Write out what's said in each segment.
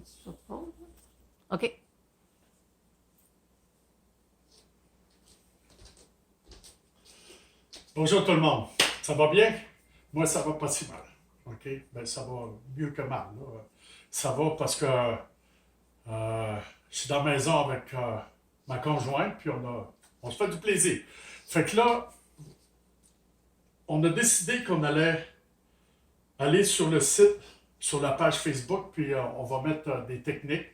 sur pause. OK. Bonjour tout le monde. Ça va bien? Moi, ça va pas si mal. OK? Ben, ça va mieux que mal, là. Ça va parce que je suis dans la maison avec ma conjointe, puis on se fait du plaisir. Fait que là, on a décidé qu'on allait aller sur le site, sur la page Facebook, puis on va mettre des techniques,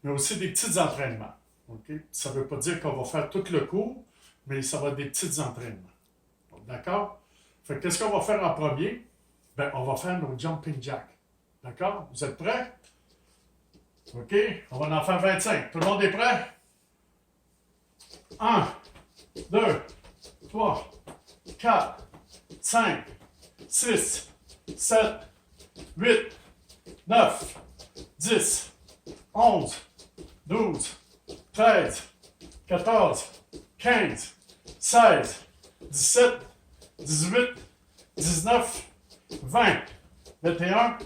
mais aussi des petits entraînements. OK? Ça ne veut pas dire qu'on va faire tout le cours, mais ça va être des petits entraînements. D'accord? Fait que qu'est-ce qu'on va faire en premier? Ben, on va faire nos jumping jacks. D'accord? Vous êtes prêts? OK? On va en faire 25. Tout le monde est prêt? 1, 2, 3, 4, 5, 6, 7, 8, 9, 10, 11, 12, 13, 14, 15, 16, 17, 18, 19, 20, 21,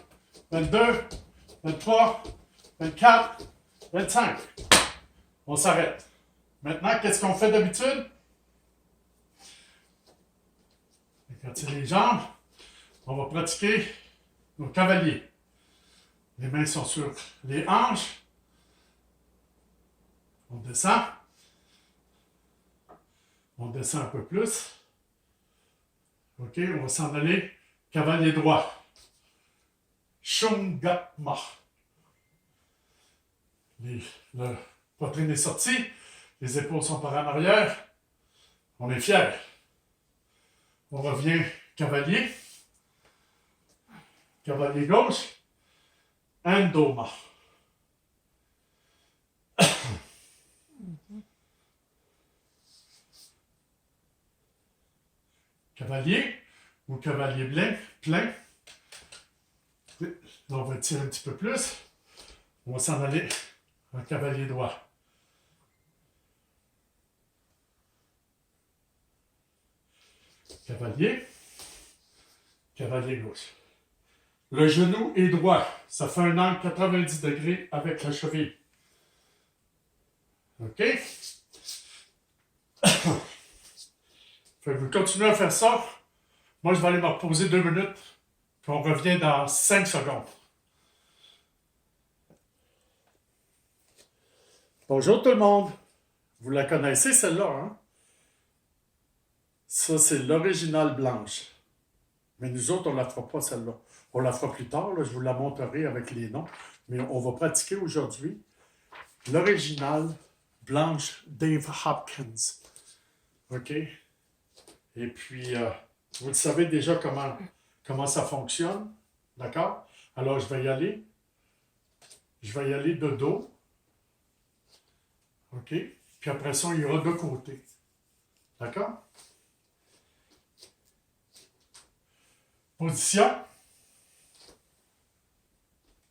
22, 23, 24, 25. On s'arrête. Maintenant, qu'est-ce qu'on fait d'habitude? Écarter les jambes. On va pratiquer nos cavaliers. Les mains sont sur les hanches. On descend. On descend un peu plus. OK, on va s'en aller. Cavalier droit. Shungatma. Le poitrine est sortie. Les épaules sont par en arrière. On est fiers. On revient cavalier. Cavalier gauche. Endoma. Cavalier ou cavalier plein. Là, on va tirer un petit peu plus. On va s'en aller en cavalier droit. Cavalier. Cavalier gauche. Le genou est droit. Ça fait un angle 90 degrés avec la cheville. OK? Fait que vous continuez à faire ça. Moi, je vais aller me reposer 2 minutes. Puis on revient dans 5 secondes. Bonjour tout le monde. Vous la connaissez celle-là, hein? Ça, c'est l'original blanche. Mais nous autres, on ne la fera pas celle-là. On la fera plus tard, là, je vous la montrerai avec les noms. Mais on va pratiquer aujourd'hui l'original blanche Dave Hopkins. OK? Et puis, vous le savez déjà comment ça fonctionne. D'accord? Alors, je vais y aller. Je vais y aller de dos. OK? Puis après ça, il y aura de côté. D'accord? Position.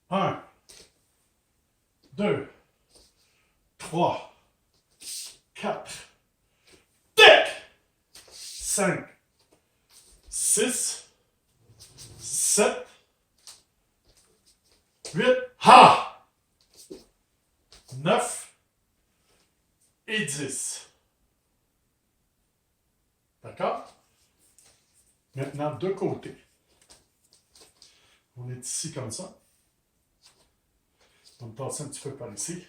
1, 2, 3, 4, 5, 6, 7, 8, 9 et 10. D'accord? Maintenant, de côté. On est ici comme ça. On va passer un petit peu par ici.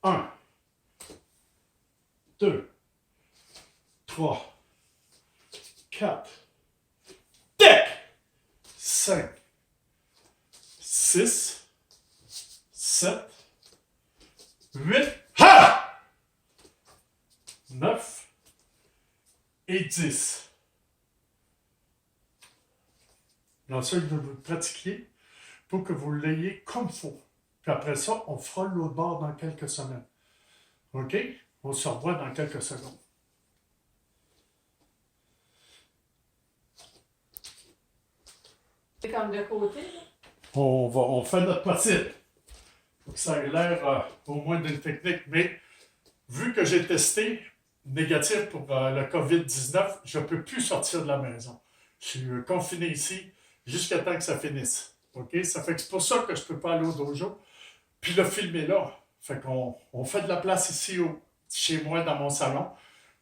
1, 2, 3, 4, 5, 6, 7, 8, 9 et 10. Dans ça, je vais vous pratiquer pour que vous l'ayez comme il faut. Puis après ça, on fera l'autre bord dans quelques semaines. OK? On se revoit dans quelques secondes. C'est comme de côté, là. On fait notre possible. Faut que ça ait l'air au moins d'une technique. Mais vu que j'ai testé négatif pour le COVID-19, je ne peux plus sortir de la maison. Je suis confiné ici jusqu'à temps que ça finisse. OK? Ça fait que c'est pour ça que je ne peux pas aller au dojo. Puis le film est là. Fait qu'on fait de la place ici chez moi, dans mon salon.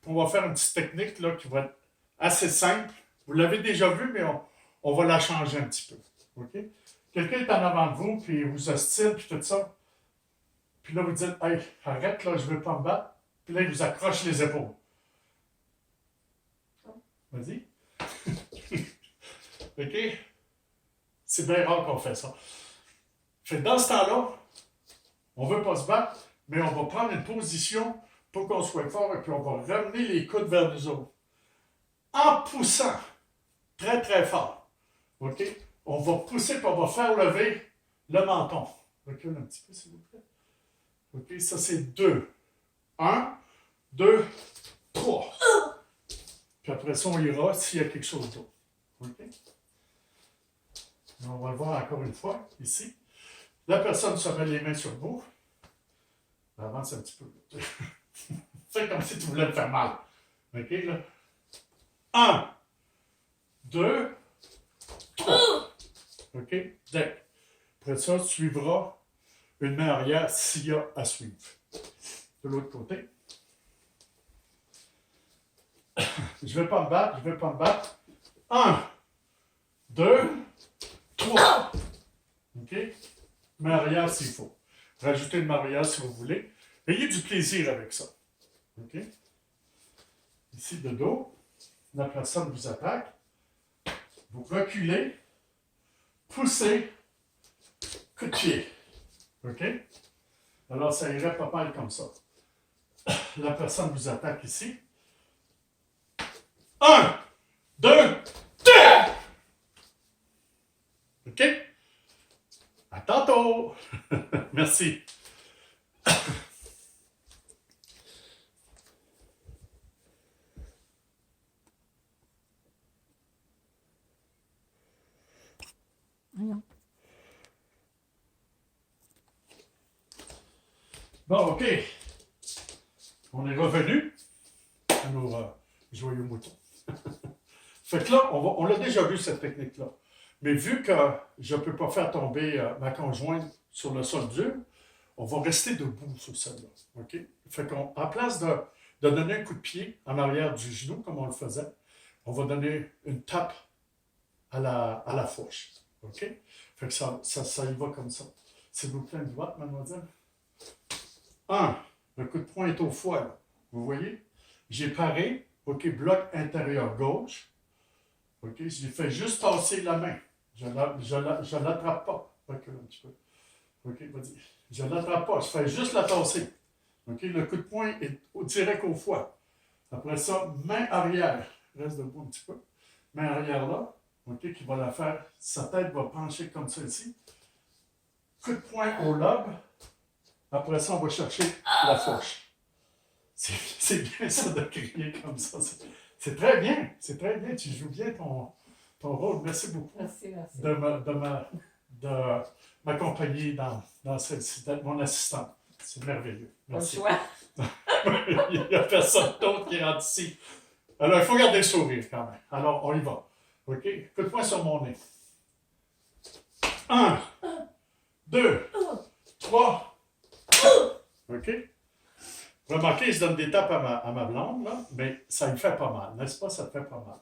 Puis on va faire une petite technique là, qui va être assez simple. Vous l'avez déjà vu, mais on va la changer un petit peu. OK? Quelqu'un est en avant de vous, puis il vous ostine, puis tout ça. Puis là, vous dites, hey, arrête, là, je ne veux pas me battre. Puis là, il vous accroche les épaules. Vas-y. OK? C'est bien rare qu'on fait ça. Fait que dans ce temps-là, on ne veut pas se battre, mais on va prendre une position pour qu'on soit fort et puis on va ramener les coudes vers nous autres. En poussant très, très fort. OK? On va pousser et on va faire lever le menton. Recule un petit peu, s'il vous plaît. OK? Ça, c'est 2. 1, 2, 3. Puis après ça, on ira s'il y a quelque chose d'autre. OK? On va le voir encore une fois, ici. La personne se met les mains sur vous. Avance un petit peu. Fais comme si tu voulais te faire mal. OK, là? 1, 2, 3. OK? Après ça, tu suivras une main arrière s'il y a à suivre. De l'autre côté. Je ne vais pas me battre, je ne vais pas me battre. 1, 2, 3. OK? Main arrière s'il faut. Rajoutez une main arrière si vous voulez. Ayez du plaisir avec ça. OK? Ici, de dos, la personne vous attaque. Vous reculez, poussez, coup de pied. OK? Alors, ça irait pas mal comme ça. La personne vous attaque ici. 1, 2, 3! OK? À tantôt! Merci. Voyons. Bon, OK. On est revenu à nos joyeux moutons. Fait que là, on l'a déjà vu cette technique-là. Mais vu que je ne peux pas faire tomber ma conjointe sur le sol dur, on va rester debout sur celle-là. OK? Fait qu'en place de donner un coup de pied en arrière du genou, comme on le faisait, on va donner une tape à la fourche. OK? Fait que ça y va comme ça. S'il vous plaît, une droite, mademoiselle. 1. Le coup de poing est au foie, là. Vous voyez? J'ai paré. OK, bloc intérieur gauche. OK, j'ai fait juste tasser la main. Je ne l'attrape pas. Recule un petit peu. OK, vas-y. Je ne l'attrape pas, je fais juste la tasser. OK, le coup de poing est direct au foie. Après ça, main arrière. Reste debout un petit peu. Main arrière là. OK, qui va la faire. Sa tête va pencher comme ça ici. Coup de poing au lobe. Après ça, on va chercher la fourche. C'est bien ça de crier comme ça. C'est très bien. C'est très bien. Tu joues bien ton rôle. Merci beaucoup Merci, merci. de m'accompagner dans celle-ci, d'être mon assistante. C'est merveilleux. Pas le Merci. choix. Il n'y a personne d'autre qui rentre ici. Alors, il faut garder le sourire quand même. Alors, on y va. OK? Coup de poing sur mon nez. 1, 2, 3. OK? Remarquez, je donne des tapes à ma blonde, là, mais ça lui fait pas mal, n'est-ce pas? Ça te fait pas mal.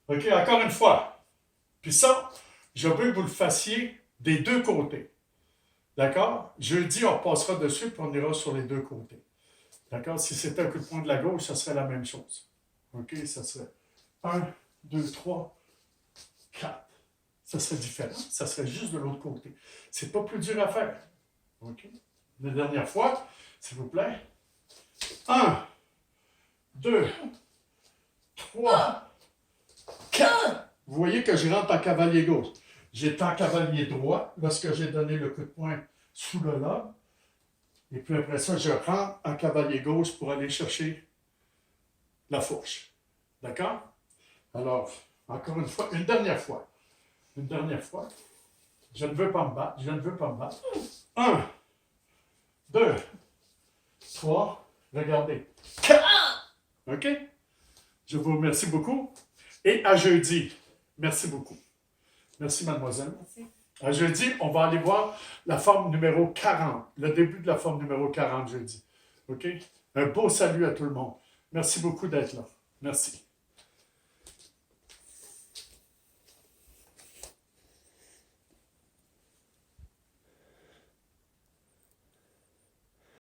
OK, encore une fois. Puis ça, je veux que vous le fassiez des deux côtés. D'accord? Jeudi, on repassera dessus, puis on ira sur les deux côtés. D'accord? Si c'était un coup de poing de la gauche, ça serait la même chose. OK? Ça serait 1, 2, 3, 4. Ça serait différent. Ça serait juste de l'autre côté. C'est pas plus dur à faire. OK? La dernière fois, s'il vous plaît. 1, 2, 3, 4. Vous voyez que je rentre en cavalier gauche. J'étais en cavalier droit lorsque j'ai donné le coup de poing sous le lobe. Et puis après ça, je rentre en cavalier gauche pour aller chercher la fourche. D'accord? Alors, encore une fois, une dernière fois. Une dernière fois. Je ne veux pas me battre. Je ne veux pas me battre. 1, 2, 3. Regardez. 4. OK? Je vous remercie beaucoup. Et à jeudi. Merci beaucoup. Merci, mademoiselle. Merci. À jeudi, on va aller voir la forme numéro 40, le début de la forme numéro 40 jeudi. OK? Un beau salut à tout le monde. Merci beaucoup d'être là. Merci.